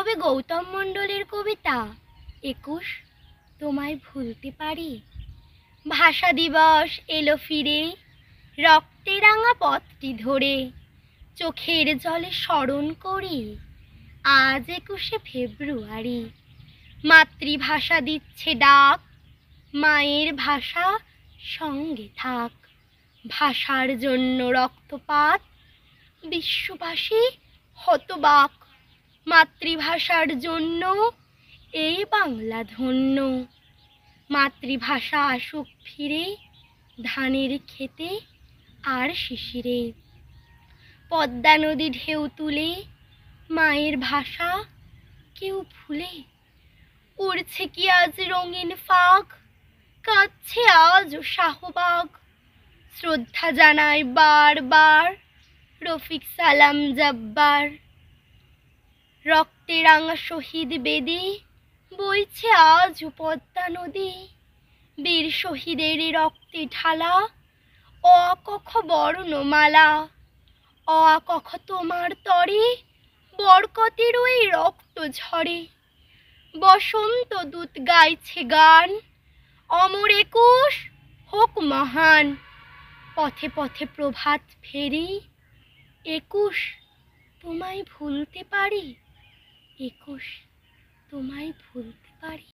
কবি গৌতম মণ্ডলের কবিতা ২১ তোমায় ভুলতে পারি। ভাষা দিবস এলো ফিরে, রক্তে রাঙা পথটি ধরে চোখের জলে স্মরণ করি আজ ২১শে ফেব্রুয়ারি। মাতৃভাষা দিচ্ছে ডাক, মায়ের ভাষা সঙ্গে থাক। ভাষার জন্য রক্তপাত, বিশ্ববাসী হতবাক। মাতৃভাষার জন্য এই বাংলা ধন্য। মাতৃভাষা আসুক ফিরে, ধানের খেতে আর শিশিরে। পদ্মা নদী ঢেউ তুলে মায়ের ভাষা কেউ ভুলে। উড়ছে কি আজ রঙিন ফাগ, কাঁদছে আজও শাহবাগ। শ্রদ্ধা জানায় বারবার রফিক সালাম জব্বার। রক্তে রাঙা শহীদ বেদী বইছে আজও পদ্মা নদী। বীর শহীদের রক্তে ঢালা অ আ ক খ বর্ণমালা। অ আ ক খ তোমার তরে বরকতের ওই রক্ত ঝরে। বসন্ত দূত গাইছে গান, অমর ২১ হোক মহান। পথে পথে প্রভাত ফেরি, ২১ তোমায় ভুলতে পারি। ২১ তোমায় ভুলতে পারি।